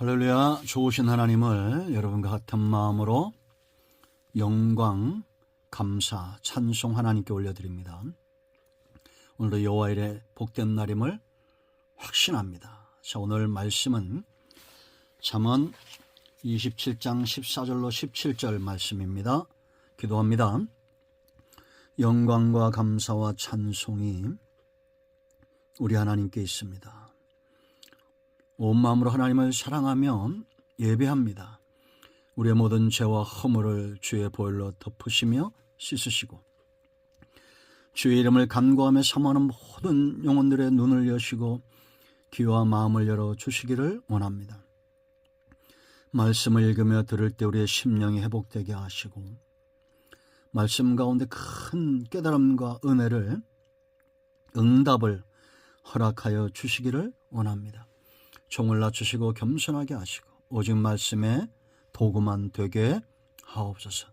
할렐루야. 좋으신 하나님을 여러분과 같은 마음으로 영광, 감사, 찬송 하나님께 올려드립니다. 오늘도 여호와의 복된 날임을 확신합니다. 자, 오늘 말씀은 잠언 27장 14절로 17절 말씀입니다. 기도합니다. 영광과 감사와 찬송이 우리 하나님께 있습니다. 온 마음으로 하나님을 사랑하며 예배합니다. 우리의 모든 죄와 허물을 주의 보혈로 덮으시며 씻으시고 주의 이름을 간구하며 사모하는 모든 영혼들의 눈을 여시고 귀와 마음을 열어주시기를 원합니다. 말씀을 읽으며 들을 때 우리의 심령이 회복되게 하시고 말씀 가운데 큰 깨달음과 은혜를 응답을 허락하여 주시기를 원합니다. 종을 낮추시고 겸손하게 하시고 오직 말씀에 도구만 되게 하옵소서.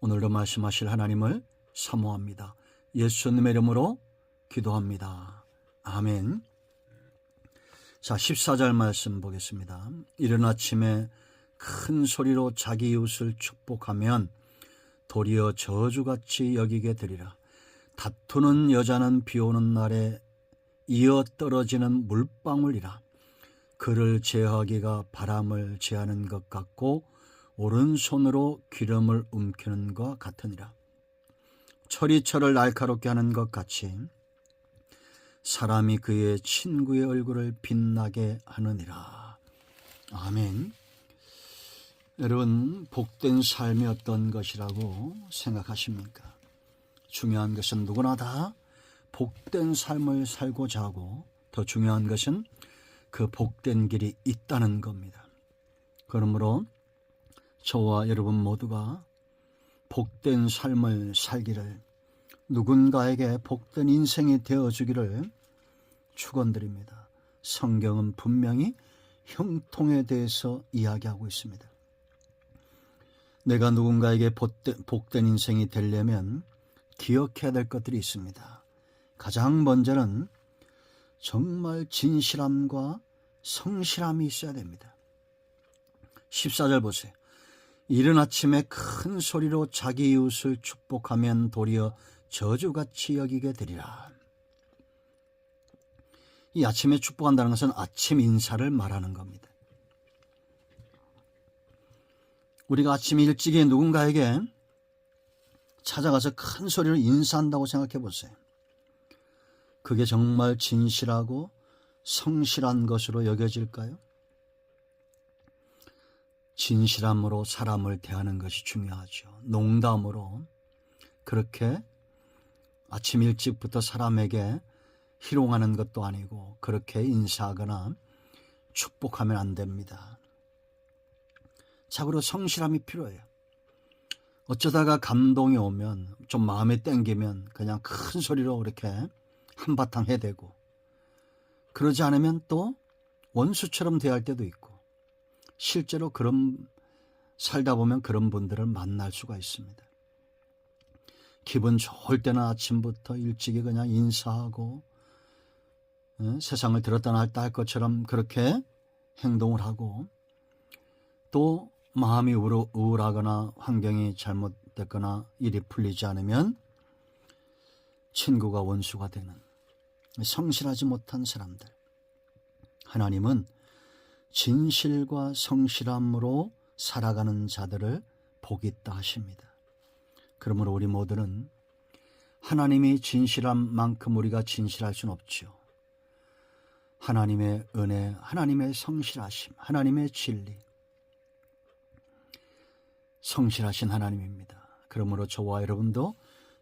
오늘도 말씀하실 하나님을 사모합니다. 예수님의 이름으로 기도합니다. 아멘. 자, 14절 말씀 보겠습니다. 이른 아침에 큰 소리로 자기 이웃을 축복하면 도리어 저주같이 여기게 되리라. 다투는 여자는 비 오는 날에 이어 떨어지는 물방울이라. 그를 제어하기가 바람을 제하는 것 같고 오른손으로 기름을 움키는 것 같으니라. 철이 철을 날카롭게 하는 것 같이 사람이 그의 친구의 얼굴을 빛나게 하느니라. 아멘. 여러분, 복된 삶이 어떤 것이라고 생각하십니까? 중요한 것은 누구나 다 복된 삶을 살고자 하고 더 중요한 것은 그 복된 길이 있다는 겁니다. 그러므로 저와 여러분 모두가 복된 삶을 살기를, 누군가에게 복된 인생이 되어주기를 축원드립니다. 성경은 분명히 형통에 대해서 이야기하고 있습니다. 내가 누군가에게 복된 인생이 되려면 기억해야 될 것들이 있습니다. 가장 먼저는 정말 진실함과 성실함이 있어야 됩니다. 14절 보세요. 이른 아침에 큰 소리로 자기 이웃을 축복하면 도리어 저주같이 여기게 되리라. 이 아침에 축복한다는 것은 아침 인사를 말하는 겁니다. 우리가 아침 일찍이 누군가에게 찾아가서 큰 소리로 인사한다고 생각해 보세요. 그게 정말 진실하고 성실한 것으로 여겨질까요? 진실함으로 사람을 대하는 것이 중요하죠. 농담으로 그렇게 아침 일찍부터 사람에게 희롱하는 것도 아니고 그렇게 인사하거나 축복하면 안 됩니다. 참으로 성실함이 필요해요. 어쩌다가 감동이 오면 좀 마음에 땡기면 그냥 큰 소리로 그렇게 한바탕 해대고, 그러지 않으면 또 원수처럼 대할 때도 있고, 실제로 그런 살다 보면 그런 분들을 만날 수가 있습니다. 기분 좋을 때는 아침부터 일찍이 그냥 인사하고 세상을 들었다 놨다 할 것처럼 그렇게 행동을 하고, 또 마음이 우울하거나 환경이 잘못됐거나 일이 풀리지 않으면 친구가 원수가 되는 성실하지 못한 사람들. 하나님은 진실과 성실함으로 살아가는 자들을 복이 있다 하십니다. 그러므로 우리 모두는 하나님이 진실한 만큼 우리가 진실할 수는 없죠. 하나님의 은혜, 하나님의 성실하심, 하나님의 진리, 성실하신 하나님입니다. 그러므로 저와 여러분도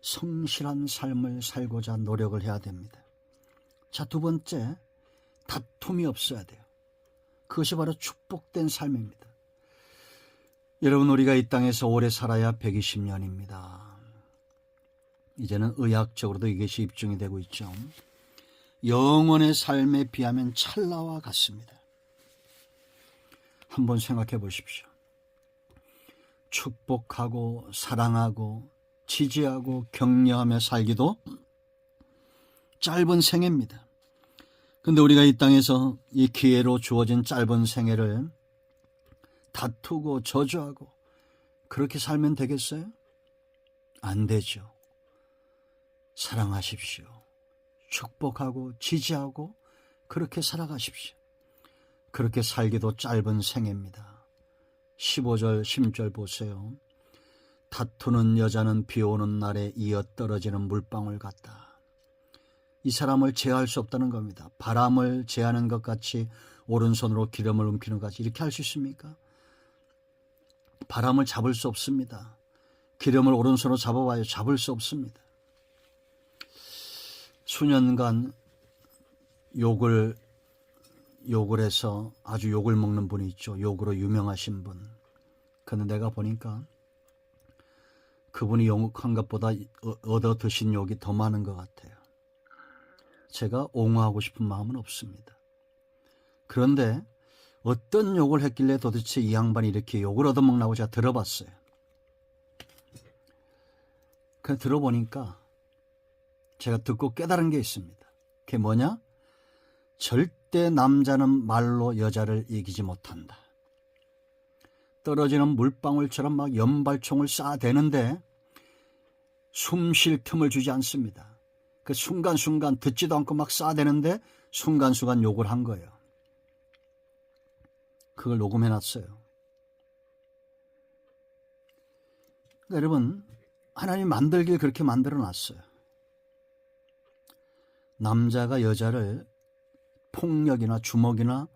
성실한 삶을 살고자 노력을 해야 됩니다. 자, 두 번째, 다툼이 없어야 돼요. 그것이 바로 축복된 삶입니다. 여러분, 우리가 이 땅에서 오래 살아야 120년입니다. 이제는 의학적으로도 이것이 입증이 되고 있죠. 영원의 삶에 비하면 찰나와 같습니다. 한번 생각해 보십시오. 축복하고 사랑하고 지지하고 격려하며 살기도 짧은 생애입니다. 근데 우리가 이 땅에서 이 기회로 주어진 짧은 생애를 다투고 저주하고 그렇게 살면 되겠어요? 안 되죠. 사랑하십시오. 축복하고 지지하고 그렇게 살아가십시오. 그렇게 살기도 짧은 생애입니다. 15절 16절 보세요. 다투는 여자는 비 오는 날에 이어 떨어지는 물방울 같다. 이 사람을 제어할 수 없다는 겁니다. 바람을 제하는 것 같이 오른손으로 기름을 움키는 것 같이 이렇게 할 수 있습니까? 바람을 잡을 수 없습니다. 기름을 오른손으로 잡아봐요. 잡을 수 없습니다. 수년간 욕을 해서 아주 욕을 먹는 분이 있죠. 욕으로 유명하신 분. 그런데 내가 보니까 그분이 욕한 것보다 얻어 드신 욕이 더 많은 것 같아요. 제가 옹호하고 싶은 마음은 없습니다. 그런데 어떤 욕을 했길래 도대체 이 양반이 이렇게 욕을 얻어먹나고 제가 들어봤어요. 그 들어보니까 제가 듣고 깨달은 게 있습니다. 그게 뭐냐? 절대 남자는 말로 여자를 이기지 못한다. 떨어지는 물방울처럼 막 연발총을 쏴대는데 숨 쉴 틈을 주지 않습니다. 그 순간순간 듣지도 않고 막 쏴대는데 순간순간 욕을 한 거예요. 그걸 녹음해놨어요. 그러니까 여러분, 하나님 만들길 그렇게 만들어놨어요. 남자가 여자를 폭력이나 주먹이나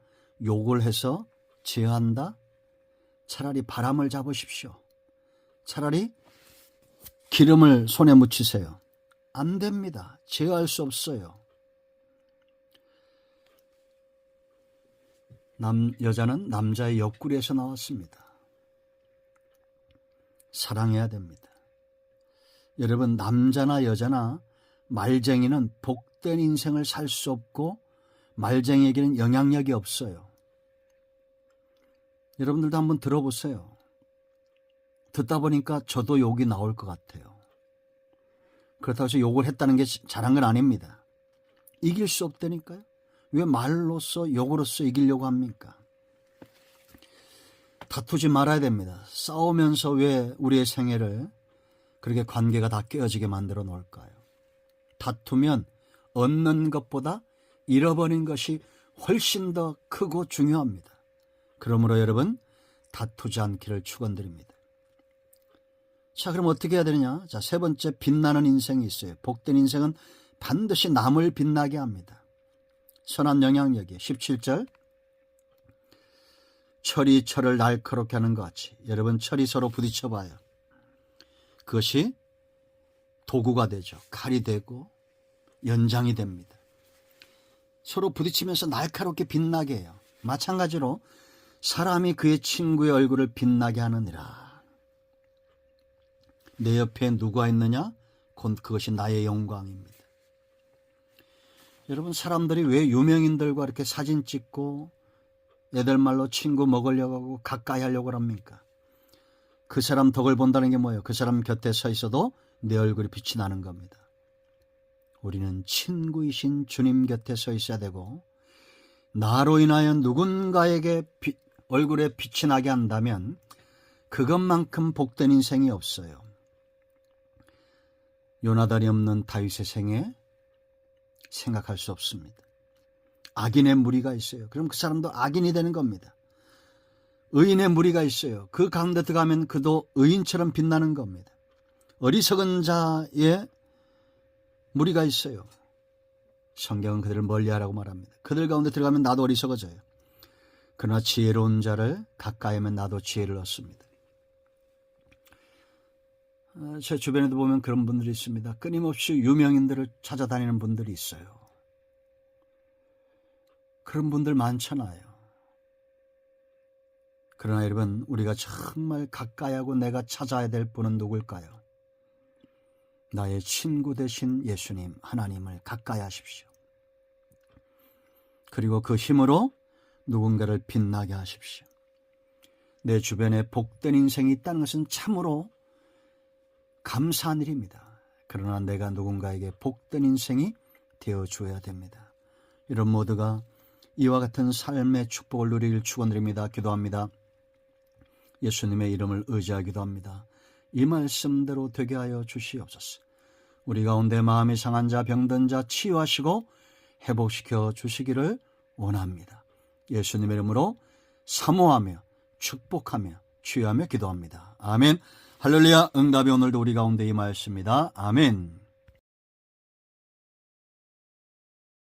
욕을 해서 제어한다? 차라리 바람을 잡으십시오. 차라리 기름을 손에 묻히세요. 안 됩니다. 제어할 수 없어요. 여자는 남자의 옆구리에서 나왔습니다. 사랑해야 됩니다. 여러분, 남자나 여자나 말쟁이는 복된 인생을 살 수 없고 말쟁이에게는 영향력이 없어요. 여러분들도 한번 들어보세요. 듣다 보니까 저도 욕이 나올 것 같아요. 그렇다고 해서 욕을 했다는 게 잘한 건 아닙니다. 이길 수 없다니까요. 왜 말로써 욕으로써 이기려고 합니까? 다투지 말아야 됩니다. 싸우면서 왜 우리의 생애를 그렇게 관계가 다 깨어지게 만들어 놓을까요? 다투면 얻는 것보다 잃어버린 것이 훨씬 더 크고 중요합니다. 그러므로 여러분, 다투지 않기를 축원드립니다. 자, 그럼 어떻게 해야 되느냐? 자, 세 번째, 빛나는 인생이 있어요. 복된 인생은 반드시 남을 빛나게 합니다. 선한 영향력이 17절. 철이 철을 날카롭게 하는 것 같이 여러분, 철이 서로 부딪혀봐요. 그것이 도구가 되죠. 칼이 되고 연장이 됩니다. 서로 부딪히면서 날카롭게 빛나게 해요. 마찬가지로 사람이 그의 친구의 얼굴을 빛나게 하느니라. 내 옆에 누가 있느냐? 곧 그것이 나의 영광입니다. 여러분, 사람들이 왜 유명인들과 이렇게 사진 찍고 애들 말로 친구 먹으려고 하고 가까이 하려고 합니까? 그 사람 덕을 본다는 게 뭐예요? 그 사람 곁에 서 있어도 내 얼굴이 빛이 나는 겁니다. 우리는 친구이신 주님 곁에 서 있어야 되고, 나로 인하여 누군가에게 얼굴에 빛이 나게 한다면 그것만큼 복된 인생이 없어요. 요나단이 없는 다윗의 생애 생각할 수 없습니다. 악인의 무리가 있어요. 그럼 그 사람도 악인이 되는 겁니다. 의인의 무리가 있어요. 그 가운데 들어가면 그도 의인처럼 빛나는 겁니다. 어리석은 자의 무리가 있어요. 성경은 그들을 멀리하라고 말합니다. 그들 가운데 들어가면 나도 어리석어져요. 그러나 지혜로운 자를 가까이 하면 나도 지혜를 얻습니다. 제 주변에도 보면 그런 분들이 있습니다. 끊임없이 유명인들을 찾아다니는 분들이 있어요. 그런 분들 많잖아요. 그러나 여러분, 우리가 정말 가까이 하고 내가 찾아야 될 분은 누굴까요? 나의 친구 되신 예수님, 하나님을 가까이 하십시오. 그리고 그 힘으로 누군가를 빛나게 하십시오. 내 주변에 복된 인생이 있다는 것은 참으로 감사한 일입니다. 그러나 내가 누군가에게 복된 인생이 되어줘야 됩니다. 이런 모두가 이와 같은 삶의 축복을 누리길 축원드립니다. 기도합니다. 예수님의 이름을 의지하기도 합니다. 이 말씀대로 되게 하여 주시옵소서. 우리 가운데 마음이 상한 자, 병든 자 치유하시고 회복시켜 주시기를 원합니다. 예수님의 이름으로 사모하며 축복하며 치유하며 기도합니다. 아멘. 할렐루야. 응답이 오늘도 우리 가운데 임하였습니다. 아멘.